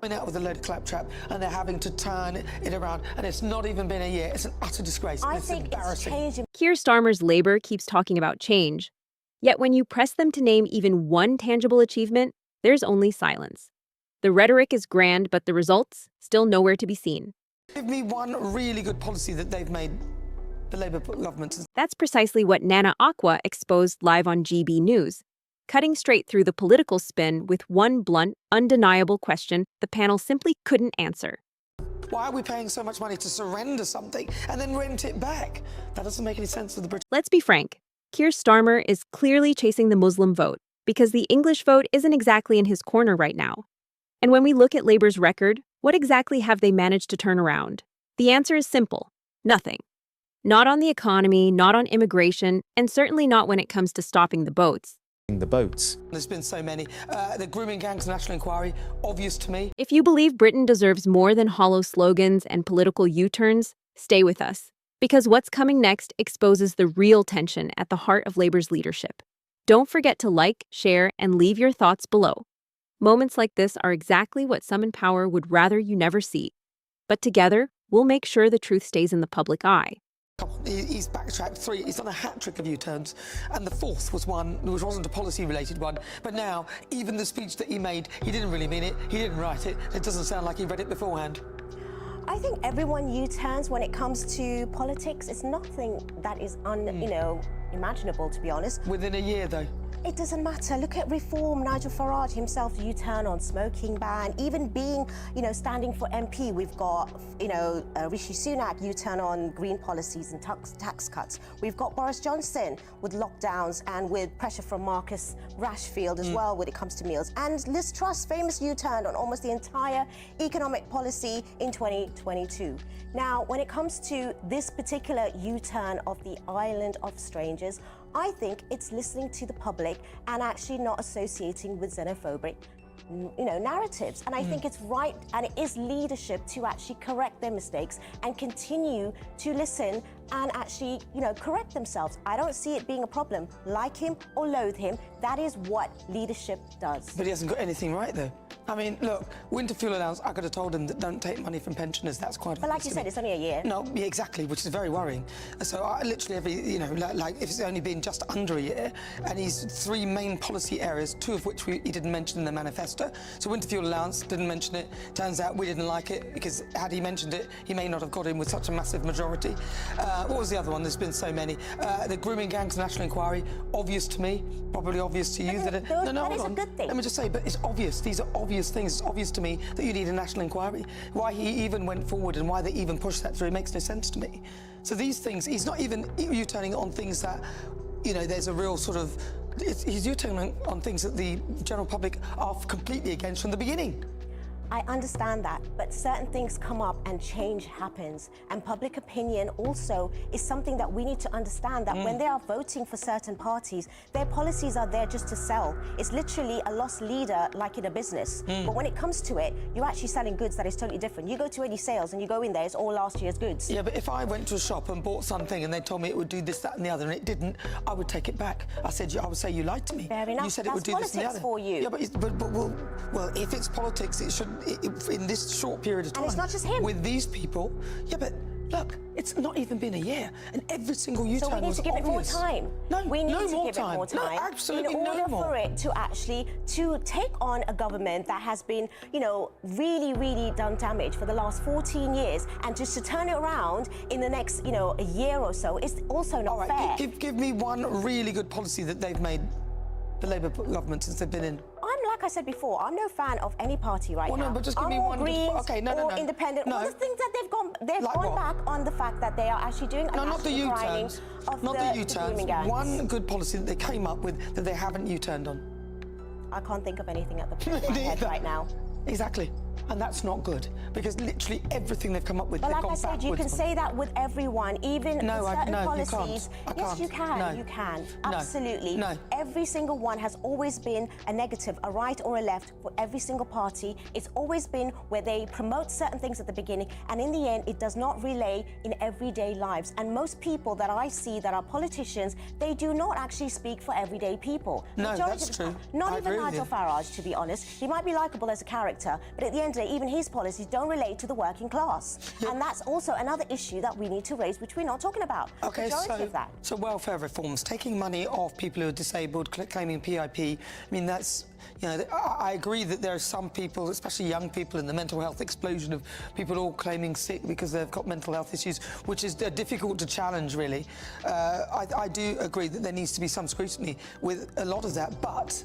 Out with a load of claptrap, and they're having to turn it around, and it's not even been a year. It's an utter disgrace. I think it's changing. Keir Starmer's Labour keeps talking about change. Yet when you press them to name even one tangible achievement, there's only silence. The rhetoric is grand, but the results still nowhere to be seen. Give me one really good policy that they've made, the Labour government. That's precisely what Nana Akua exposed live on GB News, cutting straight through the political spin with one blunt, undeniable question the panel simply couldn't answer. Why are we paying so much money to surrender something and then rent it back? That doesn't make any sense to the British. Let's be frank. Keir Starmer is clearly chasing the Muslim vote because the English vote isn't exactly in his corner right now. And when we look at Labour's record, what exactly have they managed to turn around? The answer is simple: nothing. Not on the economy, not on immigration, and certainly not when it comes to stopping the boats. There's been so many. The grooming gangs national inquiry, obvious to me. If you believe Britain deserves more than hollow slogans and political U-turns, stay with us. Because what's coming next exposes the real tension at the heart of Labour's leadership. Don't forget to like, share, and leave your thoughts below. Moments like this are exactly what some in power would rather you never see. But together, we'll make sure the truth stays in the public eye. He's backtracked 3. He's done a hat-trick of U-turns, and the 4th was one which wasn't a policy-related one. But now, even the speech that he made, he didn't really mean it. He didn't write it. It doesn't sound like he read it beforehand. I think everyone U-turns when it comes to politics. It's nothing that is imaginable, to be honest. Within a year, though. It doesn't matter. Look at reform. Nigel Farage himself U-turn on smoking ban, even being, standing for MP. We've got, Rishi Sunak U-turn on green policies and tax cuts. We've got Boris Johnson with lockdowns and with pressure from Marcus Rashfield as well when it comes to meals. And Liz Truss, famous U-turn on almost the entire economic policy in 2022. Now, when it comes to this particular U-turn of the island of strangers, I think it's listening to the public and actually not associating with xenophobic, narratives. And I think it's right, and it is leadership to actually correct their mistakes and continue to listen and actually, correct themselves. I don't see it being a problem. Like him or loathe him, that is what leadership does. But he hasn't got anything right, though. I mean, look, winter fuel allowance, I could have told him that don't take money from pensioners. That's quite. But like you said, it's only a year. No, yeah, exactly, which is very worrying. So literally every, like if it's only been just under a year, and he's 3 main policy areas, 2 of which he didn't mention in the manifesto. So winter fuel allowance, didn't mention it. Turns out we didn't like it, because had he mentioned it, he may not have got in with such a massive majority. What was the other one? There's been so many. The grooming gangs national inquiry, obvious to me, probably obvious to you. That is a good thing. Let me just say, but it's obvious. These are obvious things. It's obvious to me that you need a national inquiry. Why he even went forward and why they even pushed that through, it makes no sense to me. So these things, he's not even U-turning on things that, there's a real sort of, he's U-turning on things that the general public are completely against from the beginning. I understand that, but certain things come up and change happens. And public opinion also is something that we need to understand, that when they are voting for certain parties, their policies are there just to sell. It's literally a lost leader, like in a business. But when it comes to it, you're actually selling goods that is totally different. You go to any sales and you go in there, it's all last year's goods. Yeah, but if I went to a shop and bought something and they told me it would do this, that and the other, and it didn't, I would take it back. I would say you lied to me. Fair enough. You said it would do this and the other. For you. Yeah, well, if it's politics, it should. In this short period of time, and it's not just him. With these people, yeah, but look, it's not even been a year, and every single U-turn So we need to give it more time. No, we need no to more give time. it more time. No, absolutely in order no more. for it to actually take on a government that has been, really, really done damage for the last 14 years, and just to turn it around in the next, a year or so, is also not fair. Give me one really good policy that they've made, the Labour government, since they've been in. Like I said before, I'm no fan of any party now. No, but just give me I'm one. Greens or independent. No. All the things that they've gone back on the fact that they are actually doing a not the national U-turns. of Not the U-turns. One good policy that they came up with that they haven't U-turned on. I can't think of anything at the top of my head right now. Exactly. And that's not good, because literally everything they've come up with, but they've like gone I said, backwards you can say that with everyone, even with certain policies. Yes, you can. No. You can. No. Absolutely. No. Every single one has always been a negative, a right or a left for every single party. It's always been where they promote certain things at the beginning, and in the end, it does not relay in everyday lives. And most people that I see that are politicians, they do not actually speak for everyday people. No, that's true. Not even Nigel Farage, to be honest. He might be likable as a character, but at the end of the day, even his policies don't relate to the working class. And that's also another issue that we need to raise, which we're not talking about. Okay, Majority of that. so welfare reforms, taking money off people who are disabled, claiming PIP, I mean, that's, you know, I agree that there are some people, especially young people, in the mental health explosion of people all claiming sick because they've got mental health issues, which is difficult to challenge, really. I do agree that there needs to be some scrutiny with a lot of that, but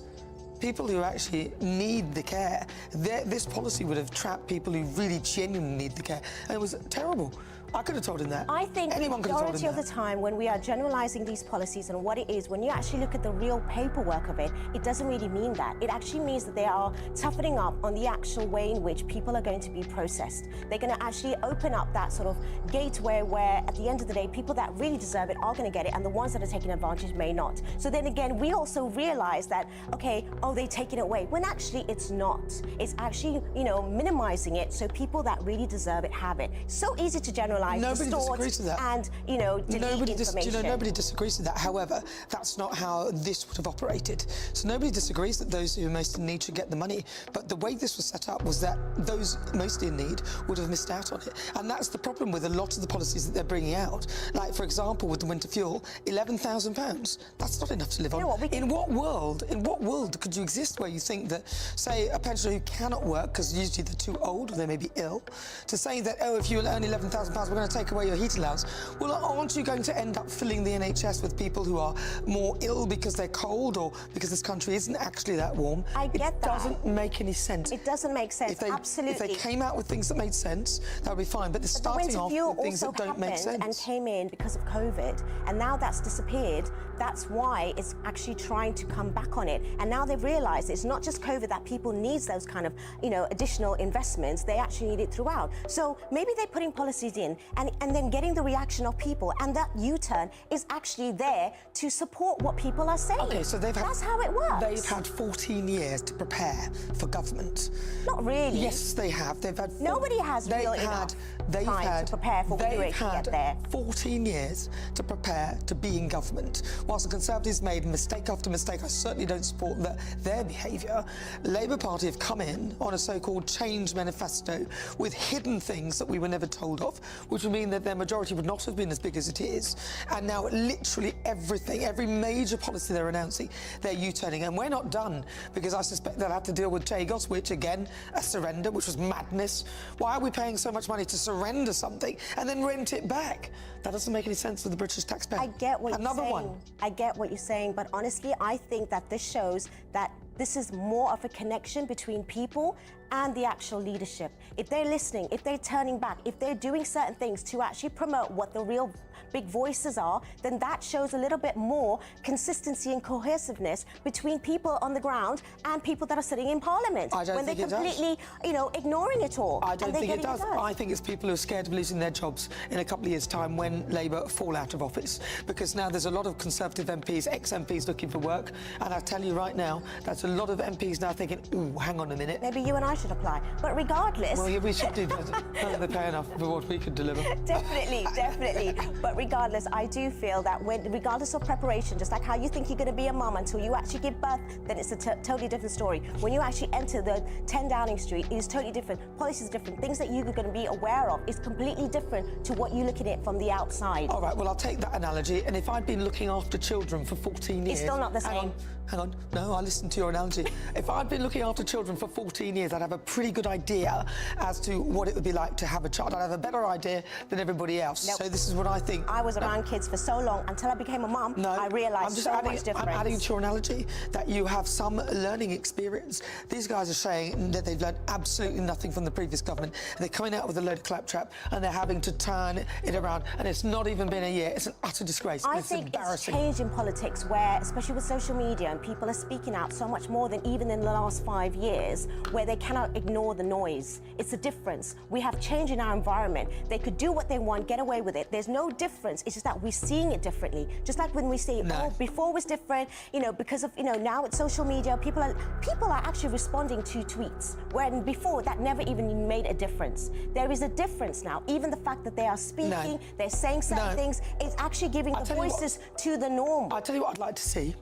people who actually need the care, this policy would have trapped people who really genuinely need the care, and it was terrible. I could have told him that. I think anyone the could have told him majority of the time when we are generalizing these policies and what it is, when you actually look at the real paperwork of it, it doesn't really mean that. It actually means that they are toughening up on the actual way in which people are going to be processed. They're going to actually open up that sort of gateway where at the end of the day, people that really deserve it are going to get it, and the ones that are taking advantage may not. So then again, we also realize that, okay, oh, they're taking it away, when actually it's not. It's actually, you know, minimizing it so people that really deserve it have it. So easy to generalize. Nobody disagrees with that. And, you know, delete information. Nobody disagrees with that. However, that's not how this would have operated. So nobody disagrees that those who are most in need should get the money. But the way this was set up was that those most in need would have missed out on it. And that's the problem with a lot of the policies that they're bringing out. Like, for example, with the winter fuel, £11,000. That's not enough to live on. You know what, in what world could you exist where you think that, say, a pensioner who cannot work, because usually they're too old or they may be ill, to say that, oh, if you earn £11,000, we're going to take away your heating allowance. Well, aren't you going to end up filling the NHS with people who are more ill because they're cold or because this country isn't actually that warm? I get that. It doesn't make any sense. It doesn't make sense, absolutely. If they came out with things that made sense, that would be fine. But they're starting off with things that don't make sense. And came in because of COVID, and now that's disappeared. That's why it's actually trying to come back on it. And now they've realised it's not just COVID that people need those kind of, you know, additional investments. They actually need it throughout. So maybe they're putting policies in and then getting the reaction of people, and that U-turn is actually there to support what people are saying. Okay, so that's how it works. They've had 14 years to prepare for government. Not really. Yes, they have. They've had. Nobody has time to prepare for what to get there. 14 years to prepare to be in government. Whilst the Conservatives made mistake after mistake, I certainly don't support their behaviour. The Labour Party have come in on a so-called change manifesto with hidden things that we were never told of, which would mean that their majority would not have been as big as it is. And now literally everything, every major policy they're announcing, they're U-turning. And we're not done, because I suspect they'll have to deal with Chagos, which, again, a surrender, which was madness. Why are we paying so much money to surrender something and then rent it back? That doesn't make any sense to the British taxpayer. I get what you're saying. Another one. I get what you're saying, but honestly, I think that this shows that this is more of a connection between people and the actual leadership. If they're listening, if they're turning back, if they're doing certain things to actually promote what the real big voices are, then that shows a little bit more consistency and cohesiveness between people on the ground and people that are sitting in Parliament. I don't think it does. When they're completely, you know, ignoring it all. I don't think it does. I think it's people who are scared of losing their jobs in a couple of years' time when Labour fall out of office. Because now there's a lot of Conservative MPs, ex-MPs looking for work, and I tell you right now, that's a lot of MPs now thinking, ooh, hang on a minute. Maybe you and I should apply. But regardless... Well, yeah, we should do that. They pay enough for what we could deliver. Definitely, definitely. But regardless, I do feel that regardless of preparation, just like how you think you're going to be a mum until you actually give birth, then it's a totally different story. When you actually enter the 10 Downing Street, it is totally different. Policies are different. Things that you're going to be aware of is completely different to what you're looking at from the outside. All right, well, I'll take that analogy. And if I'd been looking after children for 14 years... It's still not the same. Hang on. No, I listened to your analogy. If I'd been looking after children for 14 years, I'd have a pretty good idea as to what it would be like to have a child. I'd have a better idea than everybody else. Nope. So this is what I think. I was around kids for so long until I became a mum. No, I realised so much difference. I'm adding to your analogy that you have some learning experience. These guys are saying that they've learned absolutely nothing from the previous government. And they're coming out with a load of claptrap and they're having to turn it around. And it's not even been a year. It's an utter disgrace. I think it's changed in politics where, especially with social media, and people are speaking out so much more than even in the last 5 years, where they cannot ignore the noise. It's a difference. We have change in our environment. They could do what they want, get away with it. There's no difference. It's just that we're seeing it differently. Just like when we say, oh, before was different, you know, because of, you know, now it's social media, people are actually responding to tweets, when before that never even made a difference. There is a difference now. Even the fact that they are speaking, they're saying certain things, it's actually giving the voices to the norm. I'll tell you what I'd like to see.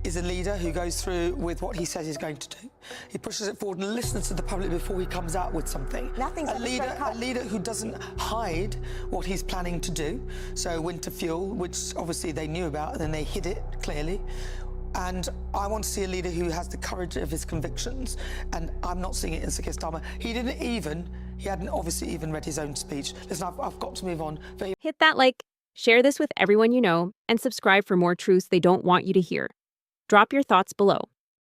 is a leader who goes through with what he says he's going to do. He pushes it forward and listens to the public before he comes out with something. Nothing's a leader who doesn't hide what he's planning to do. So winter fuel, which obviously they knew about, and then they hid it clearly. And I want to see a leader who has the courage of his convictions, and I'm not seeing it in Sir Keir Starmer. He hadn't obviously even read his own speech. Listen, I've got to move on. Hit that like, share this with everyone you know, and subscribe for more truths they don't want you to hear. Drop your thoughts below.